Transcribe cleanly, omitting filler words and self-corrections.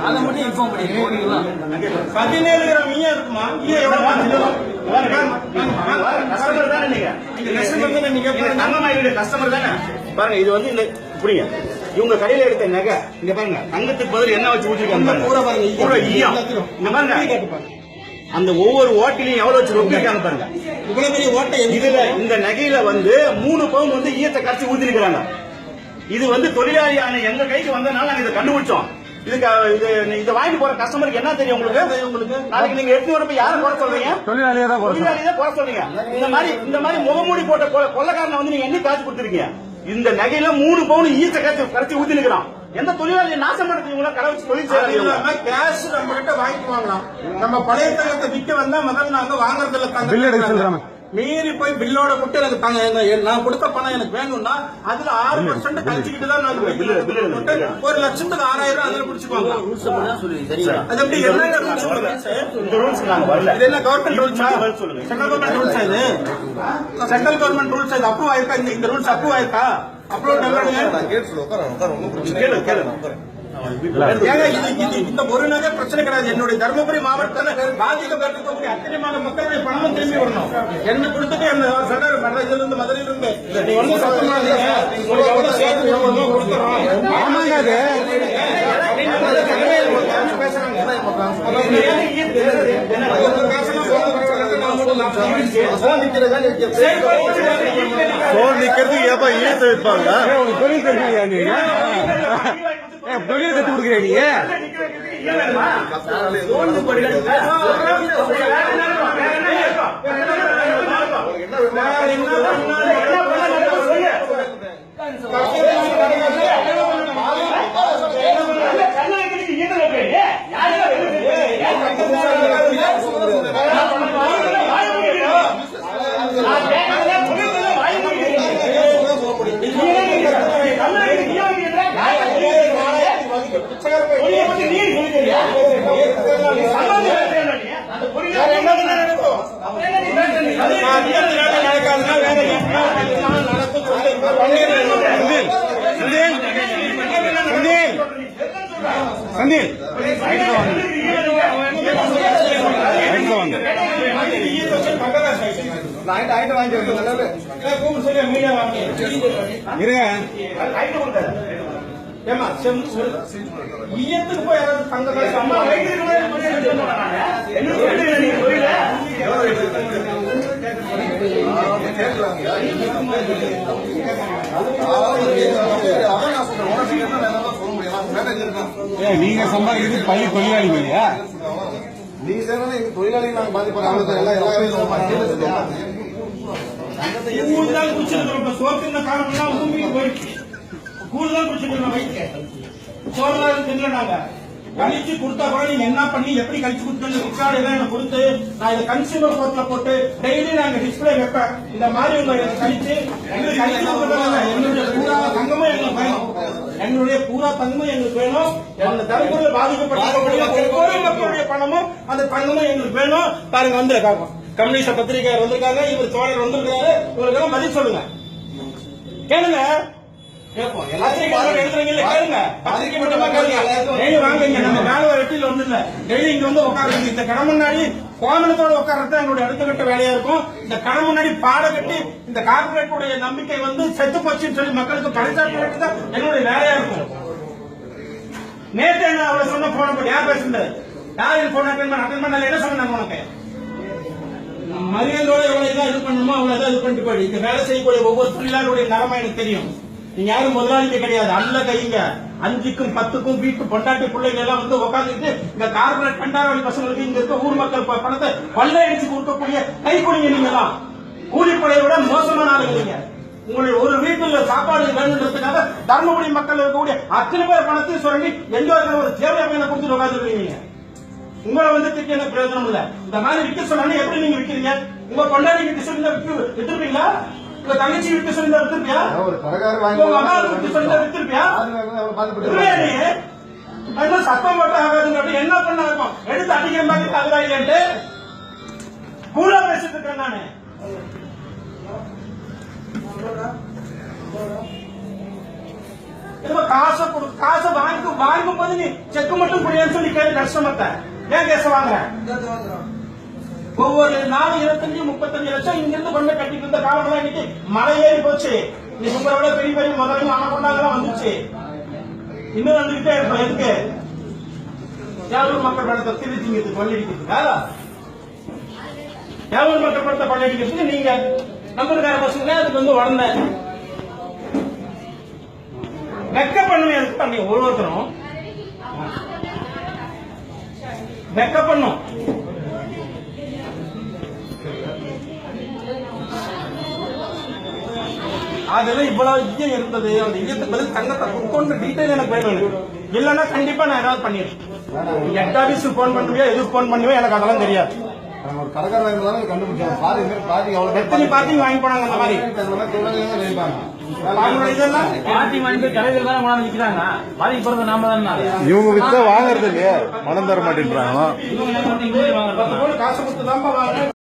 அதை மட்டும் இன்ஃபார்ம் பண்ணிக்கிறீங்களா? 17 கிராம் ஈயா இருக்குமா? ஈயா எவ்வளவு கஸ்டமர் தானே பாருங்க. இது வந்து இந்த புரியுங்க, இவங்க கடையில எடுத்த நகை இங்க பாருங்க, தங்கத்துக்கு பதில் என்ன வச்சு ஊற்றிருக்காங்க பாருங்க. அந்த ஒவ்வொரு ஓட்டிலையும் எவ்வளவு வச்சு ரொப்பிருக்காங்க பாருங்க. இவ்வளவு பெரிய ஓட்டை இதுல இந்த நகையில வந்து 3 பவுன் வந்து ஈயத்தை கரைச்சி ஊத்திருக்கிறாங்க. இது வந்து தொழிலாளியான எங்க கைக்கு வந்ததுனால நாங்க இதை கண்டுபிடிச்சோம். இதுக்கு இதை வாங்கி போற கஸ்டமருக்கு என்ன தெரியும் உங்களுக்கு? நாளைக்கு நீங்க எடுத்து வரப்ப யாரை குறை சொல்றீங்க? தொழிலாளியை தான் குறை சொல்றீங்க. இந்த மாதிரி முகமூடி போட்ட கொள்ளக்காரனை வந்து நீங்க என்ன காசு கொடுத்துருக்கீங்க? இந்த நகையில 3 பவுன் ஈச்ச கரைச்சி ஊத்தி நிக்கிறான். எந்த தொழிலாளியை நாசம் படுத்துவீங்களா? கடை வச்சு தொழில் செய்யலாம். கேஷ் நம்ம கிட்ட வாங்கிட்டு வாங்கலாம். நம்ம பழைய தங்கத்தை விற்க வந்தா முதல்ல நாங்க வாங்குறதுல மீறி போய் பில்லோட கொடுத்து எனக்கு நான் கொடுத்த பணம் எனக்கு வேணும்னா அதுல 6% கழிச்சுக்கிட்டு தான் நான் 1 லட்சத்துக்கு 6000 அதுல பிடிச்சுக்குவாங்க. அது எப்படி என்ன government rules? Central government rules இது. சென்ட்ரல் கவர்மெண்ட் ரூல்ஸ் இது அப்ரூவ் ஆயிருக்கா? இந்த ரூல்ஸ் அப்ரூவ் ஆயிருக்கா? அப்ரூவ் இந்த ஒரு நகை பிரச்சனை கிடையாது. என்னுடைய தருமபுரி மாவட்டத்தில் பாதிக்கப்பட்டிருக்கக்கூடிய அத்தனை மக்களுடைய பணமும் திரும்பி வரணும். என்ன கொடுத்துட்டு இதுல இருந்து மதுரையில இருந்து நீங்க வந்து ஈர்த்து வைப்பாங்க. தொழில் கத்து கொடுக்குறீங்க. ஈயத்துக்கு போய் யாராவது தங்க நீங்க சம்பாதிக்கிறது பள்ளி தொழிலாளி இல்லையா? நீங்க சேர்ந்தா எங்க தொழிலாளி நாங்க பாதிப்போம். கூடுதல் குடிச்சிருக்கிறோம். சோத்துன காரணம்லாம் பூமிக்கு போயிடுச்சு. கூடுதல் குடிச்சிருக்கிறோம். வயிற்று சோறு தின்ல நாங்க கழிச்சு கொடுத்தா கூட நீங்க என்ன பண்ணி எப்படி கழிச்சு கொடுத்து ரிக்கார்டு எல்லாம் கொடுத்து நான் இதை கன்சியூமர் கோர்ட்ல போட்டு டெய்லி நாங்க டிஸ்பிளே வைப்பேன். இந்த மாதிரி உங்க கழிச்சு என்னுடைய பூரா தங்கமும் எங்களுக்கு வேணும். என்னுடைய பூரா தங்கமும் எங்களுக்கு வேணும். அந்த தரப்புல பாதிக்கப்பட்ட ஒவ்வொரு மக்களுடைய பணமும் அந்த தங்கமும் எங்களுக்கு வேணும். பாருங்க வந்திருக்காங்க கம்யூனிஸ்ட் பத்திரிகையாளர் வந்திருக்காங்க. இவர் தோழர் வந்திருக்காரு. இவருக்கு பதில் சொல்லுங்க. கேளுங்க. எழுதுறீங்க கேளுங்க. பத்திரிகை மட்டுமா கேளுங்க. டெய்லி வாங்க. நம்ம வேலை வெட்டியில் ஒண்ணு இல்ல. டெய்லி இங்க வந்து உட்காருங்க. இந்த கடை முன்னாடி கோமணத்தோட உட்கார்றது எங்களுடைய அடுத்த கட்ட வேலையா இருக்கும். இந்த கடை முன்னாடி பாட கட்டி இந்த கார்பரேட்டுடைய நம்பிக்கை வந்து செத்து போச்சுன்னு சொல்லி மக்களுக்கு பரிசாட்டு தான் என்னுடைய வேலையா இருக்கும். நேற்று என்ன அவளை சொன்ன போன யார் பேசுறது? யார் போன அட்டன் பண்ணல? என்ன சொன்னாங்க உனக்கு? மரியாதையோட எவ்வளவு இது பண்ணணுமோ அவ்வளவு இது பண்ணிட்டு போயிடு. இந்த வேலை செய்யக்கூடிய ஒவ்வொரு தொழிலாளருடைய நிலைமை எனக்கு தெரியும். நீங்க யாரும் முதலாளிங்க கிடையாது. அல்ல கைங்க 5க்கும் 10க்கும் வீட்டு பொண்டாட்டி பிள்ளைங்க எல்லாம் வந்து உட்காந்துட்டு இந்த கார்பரேட் பண்டாரவழி பசங்களுக்கு இங்க இருக்க ஊர் மக்கள் பணத்தை கொள்ளையடிச்சு கொடுக்கக்கூடிய கைக்குடிங்க நீங்க எல்லாம் கூலிப்படையை விட மோசமான ஆளுங்க. நீங்க உங்களுடைய ஒரு வீட்டுல சாப்பாடு வேணுன்றதுக்காக தர்மபுரி மக்கள் இருக்கக்கூடிய அத்தனை பேர் பணத்தையும் சுரண்டி எங்க ஒரு தேவையான பையனை கொடுத்துட்டு உட்காந்துருக்கீங்க. உங்களை வந்து திட்டி எனக்கு பிரயோஜனம் இல்ல. இந்த மாதிரி விற்க சொன்னா எப்படி நீங்க விற்கிறீங்க? உங்க பொண்டாட்டி விற்க சொல்லி வித்துருப்பீங்களா? உங்க தங்கச்சி விற்க சொல்லி வித்துருப்பியா? உங்க அம்மா விற்க சொல்லி வித்துருப்பியா? சத்தம் போட்டு ஆகாதுங்க. என்ன பண்ண இருக்கும்? எடுத்து அடிக்கிற மாதிரி தகுதாயிட்டு கூலா பேசிட்டு இருக்கேன் நானு. காசை வாங்கும் போது நீ செக் மட்டும் புரியான்னு சொல்லி கேட்டு கஷ்டமத்த ஏன் கேச வாங்குற? ஒவ்வொரு நாலு 25-35 லட்சம் இங்க இருந்து கொண்டு கட்டிட்டு இருந்த காலம் இன்னைக்கு மழை ஏறி போச்சு. நீ உங்களை விட பெரிய பெரிய முதல்ல அணை வந்துச்சு. இன்னும் வந்துகிட்டே இருக்கும். எதுக்கு? யாரும் மக்கள் பணத்தை திருச்சிங்கிறதுக்கு கொள்ளையடிக்கிறதுக்கா? யாரும் மக்கள் பணத்தை கொள்ளையடிக்கிறதுக்கு நீங்க நம்பருக்கார பசங்க அதுக்கு வந்து உடனே வெக்க பண்ணுவேன். அதுக்கு பண்ணி ஒவ்வொருத்தரும் வெக்க பண்ணும். அதுல இவ்வளவு ஈயம் இருந்தது. அந்த ஈயத்துக்கு பதில் தங்கத்தை கொண்டு டீட்டெயில் எனக்கு வேணும். இல்லன்னா கண்டிப்பா நான் ஏதாவது பண்ணிடுறேன். ஹெட் ஆபீஸுக்கு போன் பண்ணுவியா, எதுக்கு போன் பண்ணுவேன் எனக்கு அதெல்லாம் தெரியாது. எத்தனை பார்ட்டி வாங்கி போனாங்க அந்த மாதிரி இவங்க வித்தா வாங்குறது இல்லையா, மனம் தர மாட்டேன்றாங்க. காசு கொடுத்து தான் வாங்க.